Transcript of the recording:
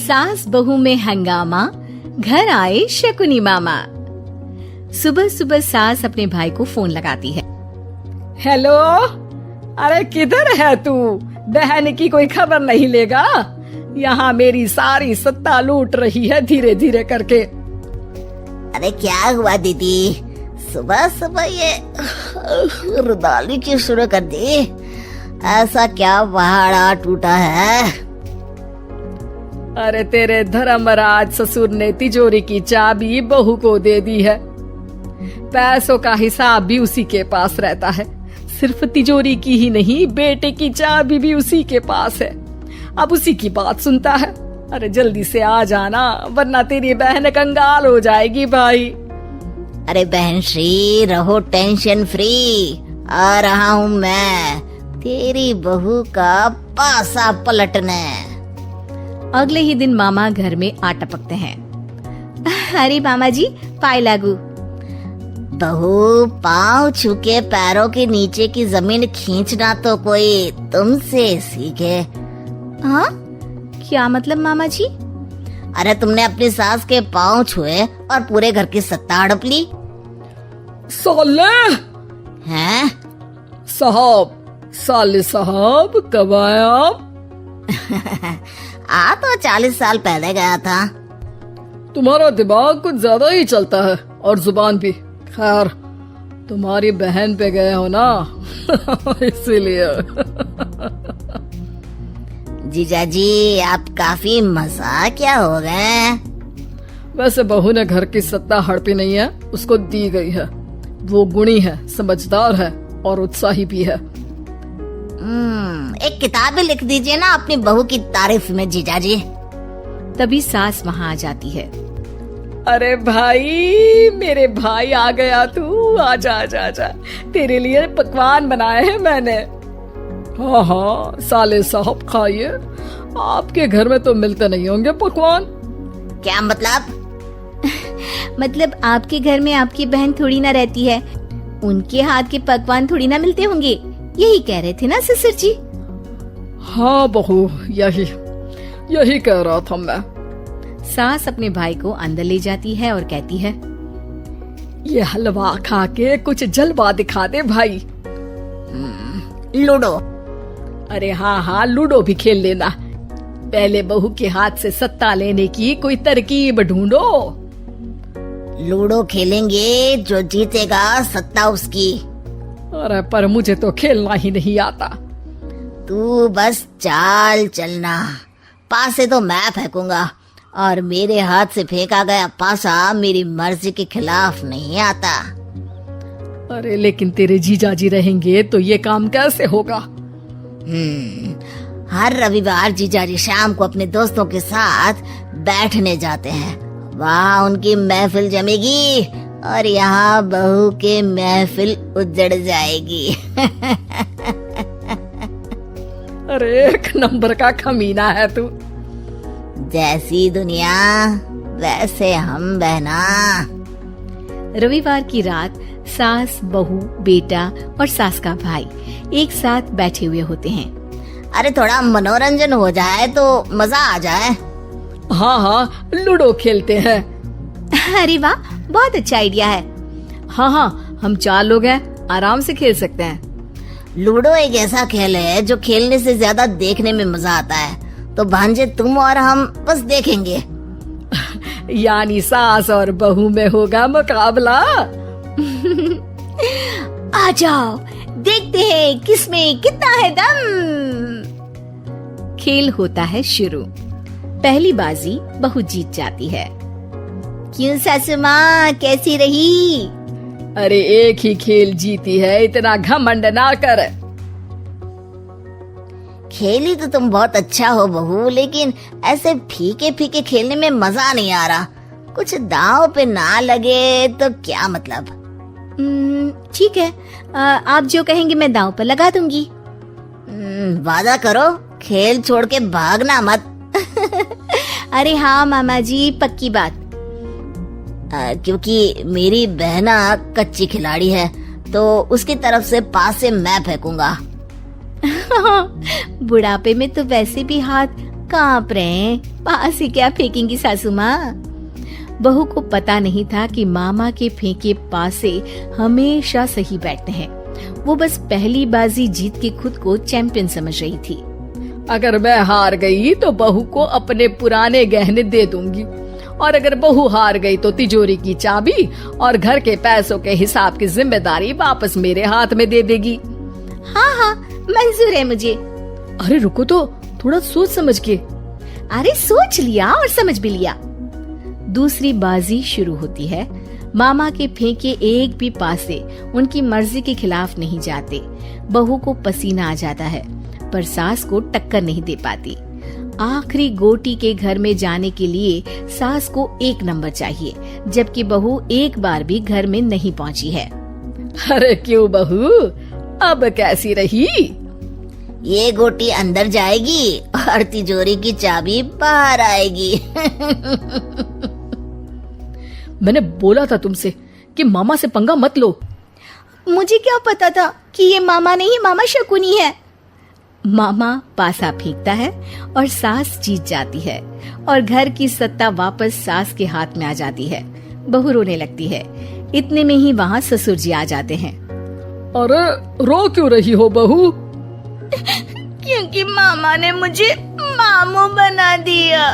सास बहू में हंगामा, घर आए शकुनी मामा। सुबह सुबह सास अपने भाई को फोन लगाती है। हेलो, अरे किधर है तू? बहन की कोई खबर नहीं लेगा? यहाँ मेरी सारी सत्ता लूट रही है धीरे धीरे करके। अरे क्या हुआ दीदी, सुबह सुबह ये रुदाली क्यों शुरू कर दी? ऐसा क्या पहाड़ा टूटा है? अरे तेरे धर्मराज ससुर ने तिजोरी की चाबी बहू को दे दी है। पैसों का हिसाब भी उसी के पास रहता है। सिर्फ तिजोरी की ही नहीं, बेटे की चाबी भी उसी के पास है। अब उसी की बात सुनता है। अरे जल्दी से आ जाना, वरना तेरी बहन कंगाल हो जाएगी भाई। अरे बहन श्री, रहो टेंशन फ्री, आ रहा हूँ मैं तेरी बहू का पासा पलटने। अगले ही दिन मामा घर में आ टपकते हैं। अरे मामा जी, पाए लागू। बहू, पाँव छूके पैरों के नीचे की जमीन खींचना तो कोई तुमसे सीखे। हाँ, क्या मतलब मामा जी? अरे तुमने अपनी सास के पाँव छुए और पूरे घर की सत्ता हड़प ली। साले हैं? साले साहब कब आए आप? आ तो 40 साल पहले गया था। तुम्हारा दिमाग कुछ ज्यादा ही चलता है और जुबान भी। खैर, तुम्हारी बहन पे गए हो ना इसीलिए। जीजाजी, आप काफी मजाकिया हो गए। वैसे बहू ने घर की सत्ता हड़पी नहीं है, उसको दी गई है। वो गुणी है, समझदार है और उत्साही भी है। एक किताब भी लिख दीजिए ना अपनी बहू की तारीफ में जीजाजी। तभी सास वहाँ आ जाती है। अरे भाई, मेरे भाई आ गया तू। आजा आजा आजा, तेरे लिए पकवान बनाए हैं मैंने। हाँ हाँ साले साहब, खाइए। आपके घर में तो मिलते नहीं होंगे पकवान। क्या मतलब? मतलब आपके घर में आपकी बहन थोड़ी ना रहती है, उनके हाथ के पकवान थोड़ी ना मिलते होंगे, यही कह रहे थे ना ससुर जी? हाँ बहू, यही कह रहा था मैं। सास अपने भाई को अंदर ले जाती है और कहती है, ये हलवा खा के कुछ जलवा दिखा दे भाई। लूडो? अरे हाँ, लूडो भी खेल लेना। पहले बहू के हाथ से सत्ता लेने की कोई तरकीब ढूंढो। लूडो खेलेंगे, जो जीतेगा सत्ता उसकी। अरे पर मुझे तो खेलना ही नहीं आता। तू बस चाल चलना, पासे तो मैं फेंकूंगा और मेरे हाथ से फेंका गया पासा मेरी मर्जी के खिलाफ नहीं आता। अरे लेकिन तेरे जीजाजी रहेंगे तो ये काम कैसे होगा? हर रविवार जीजाजी शाम को अपने दोस्तों के साथ बैठने जाते हैं। वहाँ उनकी महफिल जमेगी और यहाँ बहू के महफिल उजड़ जाएगी। अरे एक नंबर का कमीना है तू। जैसी दुनिया वैसे हम बहना। रविवार की रात सास, बहू, बेटा और सास का भाई एक साथ बैठे हुए होते हैं। अरे थोड़ा मनोरंजन हो जाए तो मजा आ जाए। हाँ, लूडो खेलते हैं। अरे वाह, बहुत अच्छा आइडिया है। हाँ, हम 4 लोग हैं, आराम से खेल सकते हैं। लूडो एक ऐसा खेल है जो खेलने से ज्यादा देखने में मजा आता है। तो भांजे तुम और हम बस देखेंगे। यानी सास और बहू में होगा मुकाबला। आ जाओ, देखते हैं किसमें कितना है दम। खेल होता है शुरू। पहली बाजी बहू जीत जाती है। क्यों सासू माँ, कैसी रही? अरे एक ही खेल जीती है, इतना घमंड ना कर। खेली तो तुम बहुत अच्छा हो बहू, लेकिन ऐसे फीके फीके खेलने में मजा नहीं आ रहा। कुछ दांव पे ना लगे तो क्या मतलब? ठीक है, आप जो कहेंगे मैं दांव पर लगा दूंगी। वादा करो, खेल छोड़ के भागना मत। अरे हाँ मामा जी, पक्की बात। क्योंकि मेरी बहना कच्ची खिलाड़ी है, तो उसकी तरफ से पास से मैं फेंकूंगा। बुढ़ापे में तो वैसे भी हाथ कांप रहे हैं। पास ही क्या फेंकेंगी सासू माँ। बहू को पता नहीं था कि मामा के फेंके पासे हमेशा सही बैठते हैं। वो बस पहली बाजी जीत के खुद को चैंपियन समझ रही थी। अगर मैं हार गई तो बहू को अपने पुराने गहने दे दूंगी, और अगर बहू हार गई तो तिजोरी की चाबी और घर के पैसों के हिसाब की जिम्मेदारी वापस मेरे हाथ में दे देगी। हाँ हाँ मंजूर है मुझे। अरे रुको तो, थोड़ा सोच समझ के। अरे सोच लिया और समझ भी लिया। दूसरी बाजी शुरू होती है। मामा के फेंके एक भी पासे उनकी मर्जी के खिलाफ नहीं जाते। बहू को पसीना आ जाता है, पर सास को टक्कर नहीं दे पाती। आखिरी गोटी के घर में जाने के लिए सास को 1 नंबर चाहिए, जबकि बहू एक बार भी घर में नहीं पहुंची है। अरे क्यों बहू, अब कैसी रही? ये गोटी अंदर जाएगी और तिजोरी की चाबी बाहर आएगी। मैंने बोला था तुमसे कि मामा से पंगा मत लो। मुझे क्या पता था कि ये मामा नहीं, मामा शकुनी है। मामा पासा फेंकता है और सास जीत जाती है और घर की सत्ता वापस सास के हाथ में आ जाती है। बहू रोने लगती है। इतने में ही वहाँ ससुर जी आ जाते हैं। अरे रो क्यों रही हो बहू? क्योंकि मामा ने मुझे मामू बना दिया।